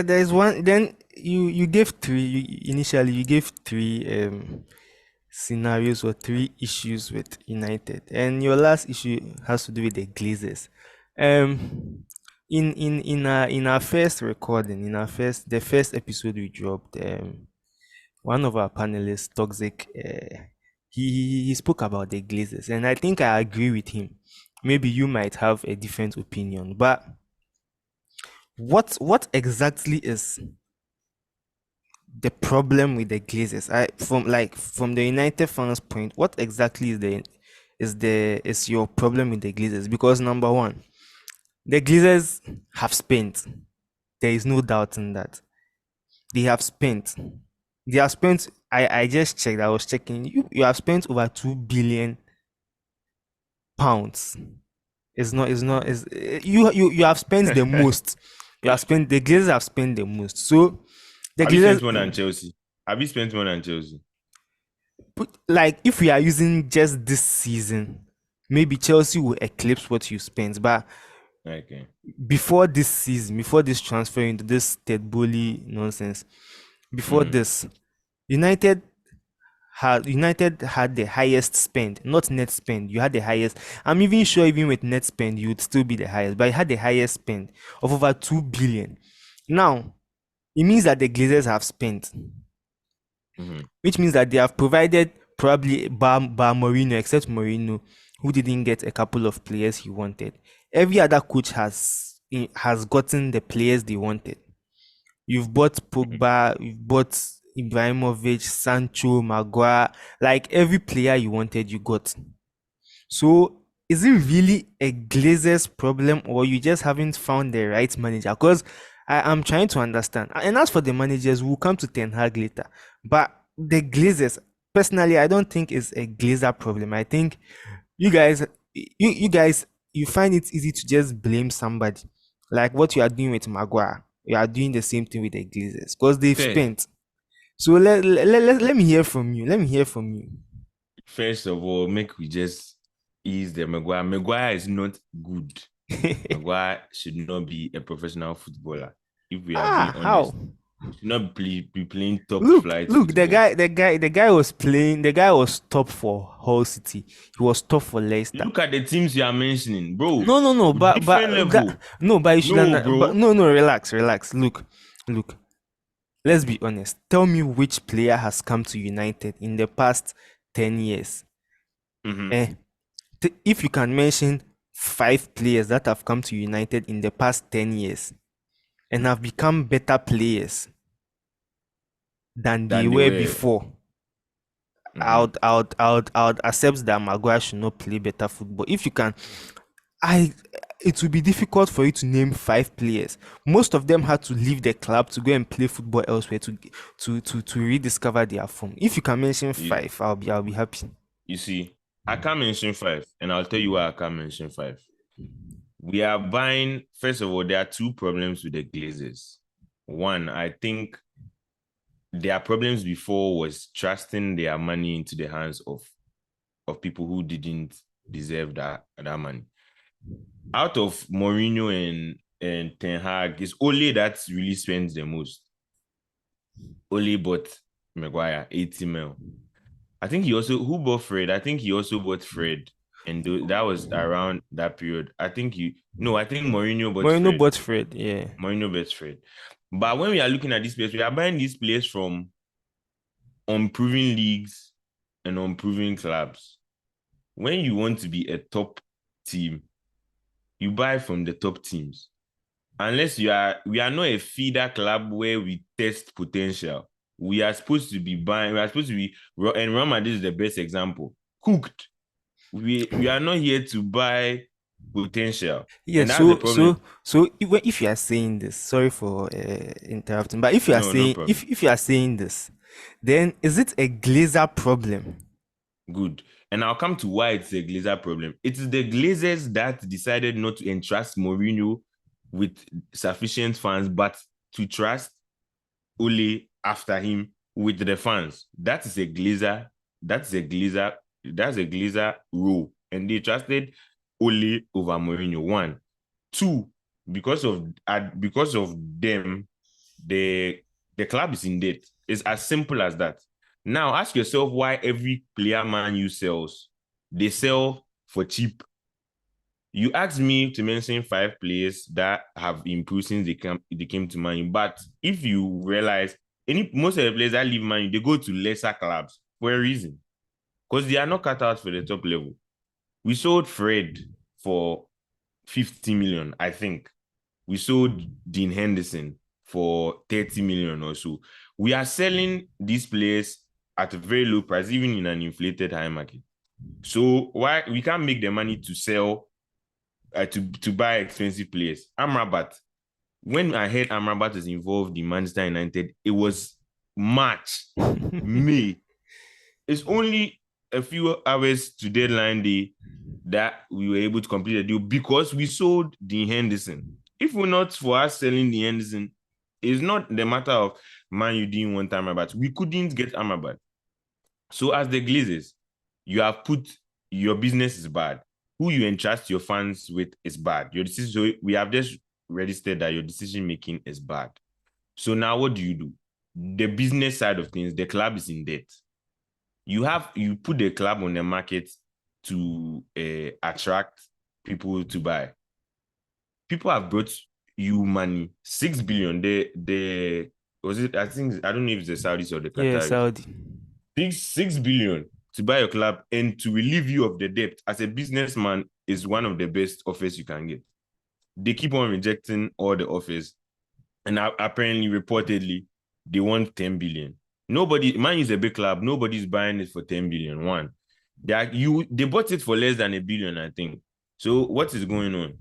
There's one. Then you gave three. Initially, you gave three scenarios or three issues with United, and your last issue has to do with the Glazers. Um, in our first recording, the first episode we dropped, one of our panelists, Toxic, he spoke about the Glazers, and I think I agree with him. Maybe you might have a different opinion, but what exactly is the problem with the Glazers? From the United fans' point, what exactly is your problem with the Glazers? Because number one, the Glazers have spent. There is no doubt in that. They have spent. They have spent. I just checked. I was checking. You have spent over £2 billion. It's not. It's not. It's, you have spent the most. You have spent. The Glazers have spent the most. So the Have you spent Glazers, more than Chelsea? Have you spent more than Chelsea? like, if we are using just this season, maybe Chelsea will eclipse what you spent. But Okay. before this season, before this transfer into this Ted Bully nonsense, before this, United United had the highest spend, not net spend. You had the highest. I'm even sure even with net spend, you would still be the highest, but you had the highest spend of over 2 billion. Now, it means that the Glazers have spent, which means that they have provided probably bar Mourinho, except Mourinho, who didn't get a couple of players he wanted. Every other coach has gotten the players they wanted. You've bought Pogba, you've bought Ibrahimovic, Sancho, Maguire, like every player you wanted, you got. So is it really a Glazers problem, or you just haven't found the right manager? Because I am trying to understand. And as for the managers, we'll come to Ten Hag later. But the Glazers, personally, I don't think it's a Glazer problem. I think you guys, you find it easy to just blame somebody, like what you are doing with Maguire. You are doing the same thing with the Glazers because they've Fair. spent. So let me hear from you. Let me hear from you. First of all, make we just ease the Maguire. Maguire is not good. Maguire should not be a professional footballer. If we are being honest, How? he should not be playing top flight. Look, football. the guy was playing. The guy was top for Hull City. He was top for Leicester. Look at the teams you are mentioning, bro. No, but level. but you should No, bro. but no, relax. Look. Let's be honest. Tell me which player has come to United in the past 10 years. If you can mention 5 players that have come to United in the past 10 years and have become better players than they were before, I would accept that Maguire should not play better football. If you can, it will be difficult for you to name 5 players. Most of them had to leave the club to go and play football elsewhere to rediscover their form. If you can mention 5, I'll be happy. You see, I can't mention 5, and I'll tell you why I can't mention 5. We are buying. First of all, there are 2 problems with the Glazers. One, I think their problems before was trusting their money into the hands of people who didn't deserve that money. Out of Mourinho and Ten Hag, it's only that really spends the most. Only bought Maguire, 80 mil. I think who bought Fred? I think he also bought Fred. And that was around that period. I think Mourinho bought Fred. Yeah. Mourinho bought Fred. But when we are looking at this place, we are buying these players from unproven leagues and unproven clubs. When you want to be a top team, you buy from the top teams. Unless we are not a feeder club where we test potential. We are supposed to be buying. We are supposed to be, and Real Madrid is the best example. Cooked. We are not here to buy potential. Yeah. So if you are saying this, sorry for interrupting, but if you are if you are saying this, then is it a Glazer problem? Good. And I'll come to why it's a Glazer problem. It is the Glazers that decided not to entrust Mourinho with sufficient funds, but to trust Ole after him with the fans. That is a Glazer that's a Glazer role. And they trusted Ole over Mourinho. One. Two, because of them, the club is in debt. It's as simple as that. Now ask yourself why every player Man U sells, they sell for cheap. You asked me to mention 5 players that have improved since they came to Man U. But if you realize most of the players that leave Man U, they go to lesser clubs for a reason. Because they are not cut out for the top level. We sold Fred for 50 million, I think. We sold Dean Henderson for 30 million or so. We are selling these players at a very low price, even in an inflated high market. So why we can't make the money to sell to buy expensive players? Amrabat. When I heard Amrabat is involved in Manchester United, it was March, May. It's only a few hours to deadline day that we were able to complete the deal because we sold Dean Henderson. If we're not for us selling Dean Henderson, it's not the matter of Man U didn't want Amrabat. We couldn't get Amrabat. So as the Glazers, you have put your business is bad. Who you entrust your funds with is bad. Your decision. So we have just registered that your decision making is bad. So now what do? The business side of things, the club is in debt. You put the club on the market to attract people to buy. People have brought you money, 6 billion. Was it? I think I don't know if it's the Saudis or the Yeah, Qataris. Saudi. 6 billion to buy your club and to relieve you of the debt as a businessman is one of the best offers you can get. They keep on rejecting all the offers, and apparently, reportedly, they want 10 billion. Man is a big club. Nobody's buying it for 10 billion. One, they bought it for less than a billion, I think. So what is going on?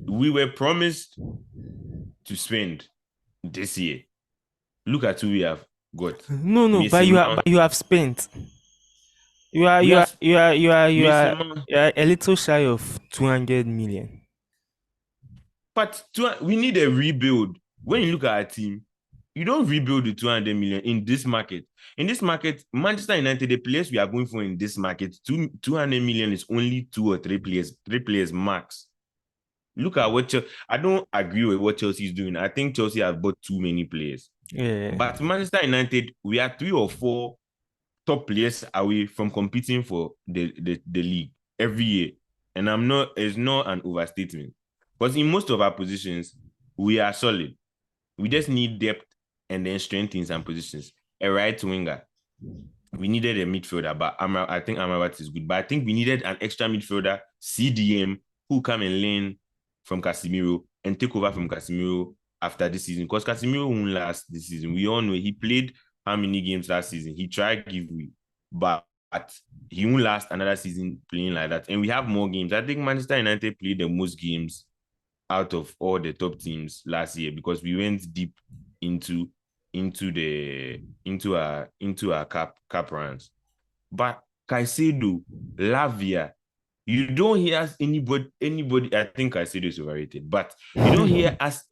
We were promised to spend this year. Look at who we have got. No, but Mason Mount. you have spent. You are We you are have you are you are you Mason are, Mount. you are a little shy of 200 million. But we need a rebuild. When you look at our team, you don't rebuild the 200 million in this market. In this market, Manchester United, the players we are going for in this market, 200 million is only 2 or 3 players max. Look at what I don't agree with what Chelsea is doing. I think Chelsea has bought too many players. Yeah. But Manchester United, we are 3 or 4 top players away from competing for the league every year. And it's not an overstatement. Because in most of our positions, we are solid. We just need depth and then strength in some positions. A right winger. We needed a midfielder, but I think Amrabat is good. But I think we needed an extra midfielder, CDM, who come and learn from Casemiro and take over from Casemiro after this season. Because Casemiro won't last this season. We all know he played how many games last season. He tried giveaway, but he won't last another season playing like that. And we have more games. I think Manchester United played the most games out of all the top teams last year because we went deep into our cap runs. But Caicedo, Lavia, you don't hear us anybody. I think Caicedo is overrated, but you don't hear us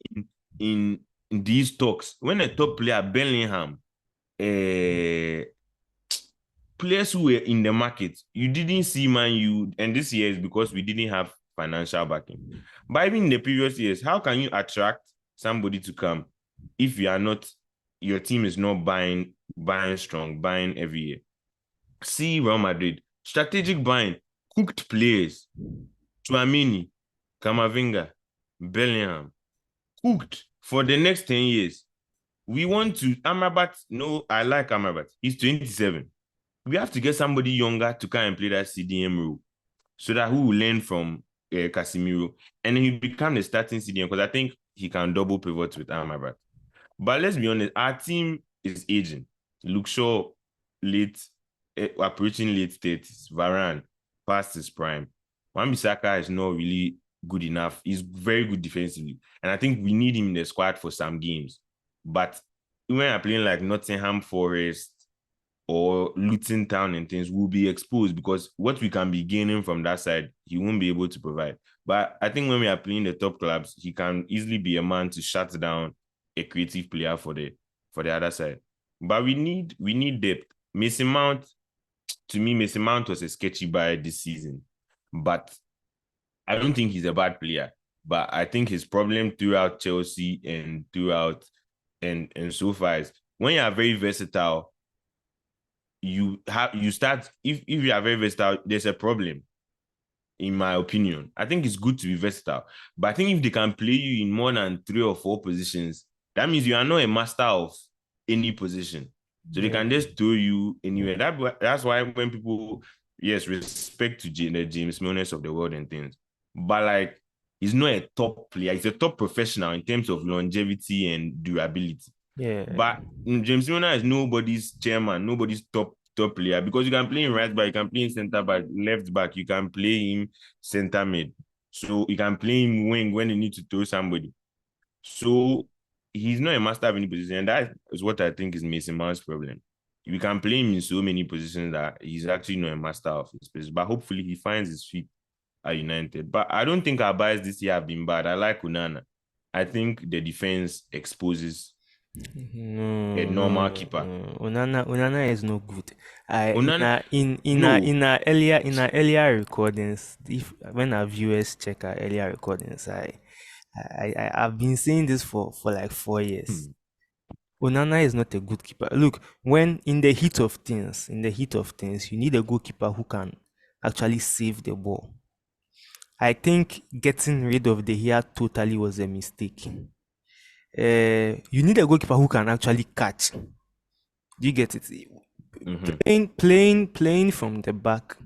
in these talks when a top player Bellingham, players who were in the market, you didn't see Man U, and this year is because we didn't have financial backing. But even in the previous years, how can you attract somebody to come if your team is not buying strong, buying every year? See Real Madrid, strategic buying, cooked players, Tchouaméni, Camavinga, Bellingham, cooked for the next 10 years. We want to, Amrabat, no, I like Amrabat. He's 27. We have to get somebody younger to come and play that CDM role so that who will learn from Casemiro and he become the starting CDM because I think he can double pivot with Amrabat. But let's be honest, our team is aging. Luke Shaw, approaching late 30s. Varane, past his prime. Wan-Bissaka is not really good enough. He's very good defensively. And I think we need him in the squad for some games. But when we're playing like Nottingham Forest or Luton Town and things, we'll be exposed because what we can be gaining from that side, he won't be able to provide. But I think when we are playing the top clubs, he can easily be a man to shut down a creative player for the other side. But we need depth. Mason Mount, to me, Mason Mount was a sketchy buy this season, but I don't think he's a bad player. But I think his problem throughout Chelsea and throughout and so far is when you are very versatile, you start if you are very versatile, there's a problem, in my opinion. I think it's good to be versatile. But I think if they can play you in more than 3 or 4 positions, that means you are not a master of any position. So they Yeah. can just throw you anywhere. That's why when people, yes, respect to the James Milners of the world and things, but like he's not a top player. He's a top professional in terms of longevity and durability. Yeah. But James Milner is nobody's chairman, nobody's top player, because you can play him right back, you can play him center back, left back, you can play him center mid. So you can play him wing when you need to throw somebody. So he's not a master of any position. And that is what I think is Mason Mount's problem. We can play him in so many positions that he's actually not a master of his position. But hopefully he finds his feet at United. But I don't think our buys this year have been bad. I like Onana. I think the defense exposes a No, normal no, keeper. no. Onana is no good. I Onana, no. in our earlier recordings, if when our viewers check our earlier recordings, I've been saying this for like 4 years. Hmm. Onana is not a good keeper. Look, when in the heat of things, you need a goalkeeper who can actually save the ball. I think getting rid of De Gea totally was a mistake. You need a goalkeeper who can actually catch. Do you get it? Mm-hmm. Playing from the back,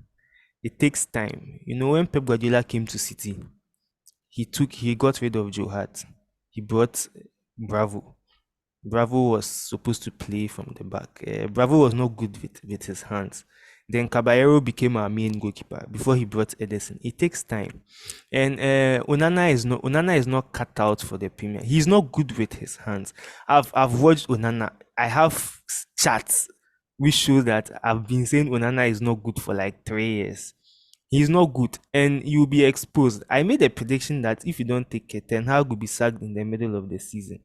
it takes time. You know, when Pep Guardiola came to City, he got rid of Joe Hart. He brought Bravo. Bravo was supposed to play from the back. Bravo was not good with his hands. Then Caballero became our main goalkeeper before he brought Ederson. It takes time, and Onana is not cut out for the Premier. He's not good with his hands. I've watched Onana. I have charts which show that I've been saying Onana is not good for like 3 years. He's not good, and you'll be exposed. I made a prediction that if you don't take care, Ten Hag will be sacked in the middle of the season,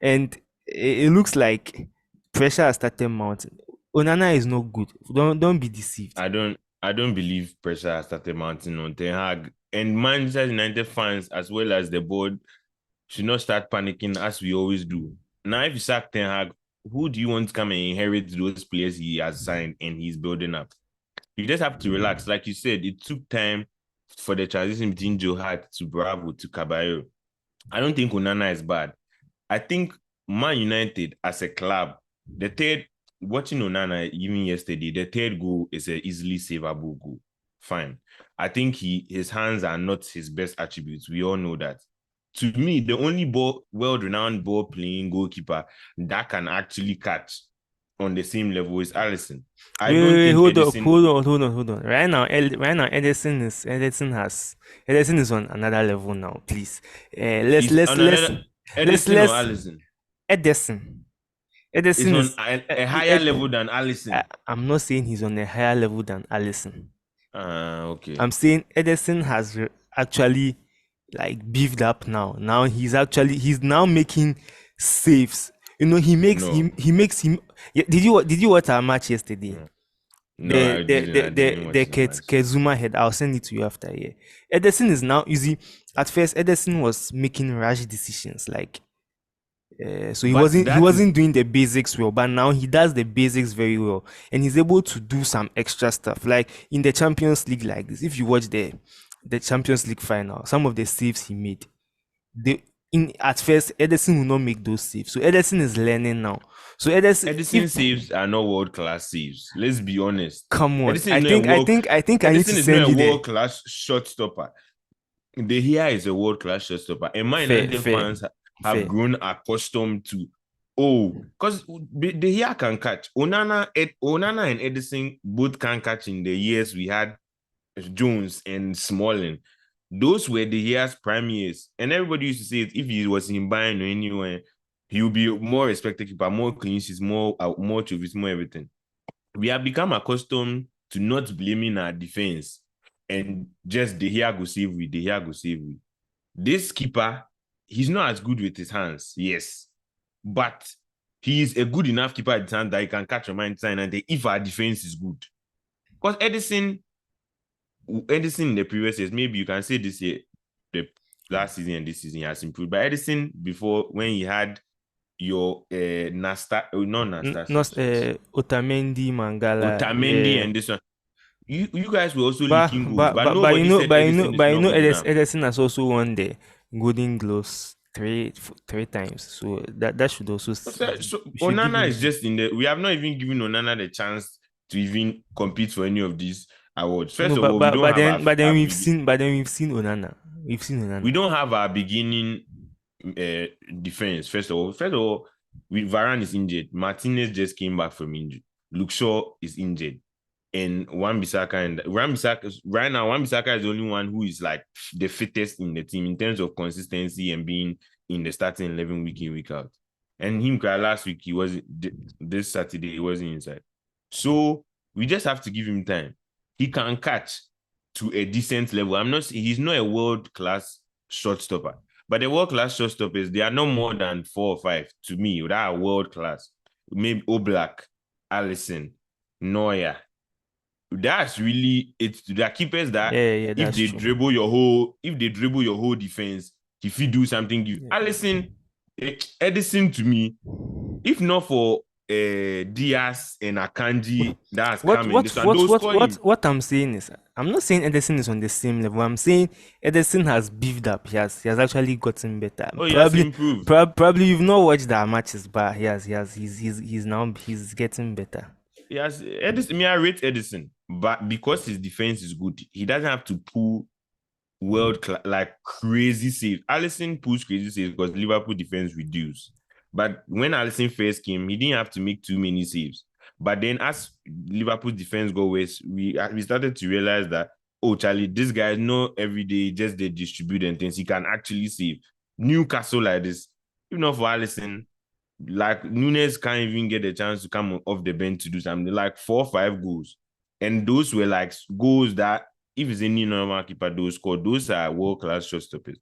and it looks like pressure has started mounting. Onana is not good. Don't be deceived. I don't believe pressure has started mounting on Ten Hag. And Manchester United fans, as well as the board, should not start panicking as we always do. Now, if you sack Ten Hag, who do you want to come and inherit those players he has signed and he's building up? You just have to relax. Like you said, it took time for the transition between Joe Hart to Bravo to Caballero. I don't think Onana is bad. I think Man United as a club, the third, watching Onana even yesterday, the third goal is an easily savable goal. Fine. I think his hands are not his best attributes. We all know that. To me, the only world-renowned ball-playing goalkeeper that can actually catch on the same level is Alisson. I don't Wait, think Edison. hold on. Right now, Ederson is on another level now. Please, Is on another Edison or let's Allison. Ederson. Is Ederson on is. a higher level than Allison. I'm not saying he's on a higher level than Allison. Okay. I'm saying Ederson has actually like beefed up now. Now he's now making saves. You know, No. he makes him. Yeah, did you watch our match yesterday? No, no, I didn't. I didn't watch the match. Kezuma head. I'll send it to you after here. Ederson is now easy. At first, Ederson was making rash decisions, like so But he that is wasn't doing the basics well, but now he does the basics very well, and he's able to do some extra stuff. Like in the Champions League, like this. If you watch the Champions League final, some of the saves he made, they in at first Ederson will not make those saves. So Ederson is learning now. So Ederson, Edison if saves are not world class saves. Let's be honest. come on, Edison is not a world. I need to Edison is not send a you the world class shot stopper. De Gea is a world class shot stopper, and Man fair, United fair, fans have fair. grown accustomed to. Oh, because De Gea can catch. Onana and Edison both can catch in the years we had Jones and Smalling. Those were the years prime years. And everybody used to say it, if he was in Bayern or anywhere, he would be more respected keeper, more clean sheets, more trophies, more everything. We have become accustomed to not blaming our defense and just the here go save we, the here go save we. This keeper, he's not as good with his hands, yes. But he is a good enough keeper at the time that he can catch your mind sign and if our defense is good. Because Edison in the previous years, maybe you can say this year, the last season and this season he has improved. But Edison before, when he had your not Nasta, Otamendi, Mangala, Otamendi yeah. and this one, you guys were also leaking goals, but But nobody said Edison is not good enough. Ederson has also won the Golden Gloves three times, so that should also So we should give Onana him. is just in the. We have not even given Onana the chance to even compete for any of these awards. First No, of all, we don't have but then Onana. We've seen we Onana. don't have our beginning defense. First of all, Varane is injured. Martinez just came back from injury. Luke Shaw is injured, and Wan-Bissaka right now. Wan-Bissaka is the only one who is like the fittest in the team in terms of consistency and being in the starting 11 week in, week out. And him last week, he was this Saturday, he wasn't inside. So we just have to give him time. He can catch to a decent level. He's not a world-class shortstopper. But the world-class shortstoppers, they are no more than 4 or 5 to me that are world-class. Maybe Oblak, Allison, Neuer. That's really it's the keepers that Yeah, if that's they true. dribble your whole defense, if you do something, Allison, Edison to me, if not for Diaz and Akanji that's coming, this one they'll score him. What I'm saying is, I'm not saying Ederson is on the same level. I'm saying Ederson has beefed up. He has actually gotten better. Oh, he has improved. Probably you've not watched our matches, but he's getting better. Yes, Edison. I rate Edison, but because his defense is good, he doesn't have to pull world class like crazy save. Allison pulls crazy saves because Liverpool defense reduced. But when Allison first came, he didn't have to make too many saves. But then as Liverpool's defense got worse, we started to realize that, oh, Charlie, this guy is not every day just they distribute and things. He can actually save. Newcastle like this, if not for Allison, like Nunes can't even get a chance to come off the bench to do something. Like 4 or 5 goals. And those were like goals that if it's any normal keeper, those score, those are world-class shot stoppers.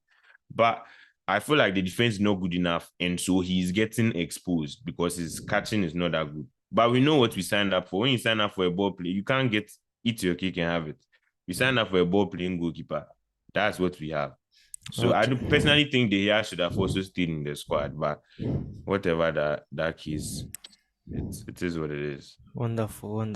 But I feel like the defense is not good enough, and so he's getting exposed because his catching is not that good. But we know what we signed up for. When you sign up for a ball play, you can't eat your cake and have it. We signed up for a ball playing goalkeeper. That's what we have. So I personally think the Gea should have also stayed in the squad, but whatever that case, it is what it is. Wonderful.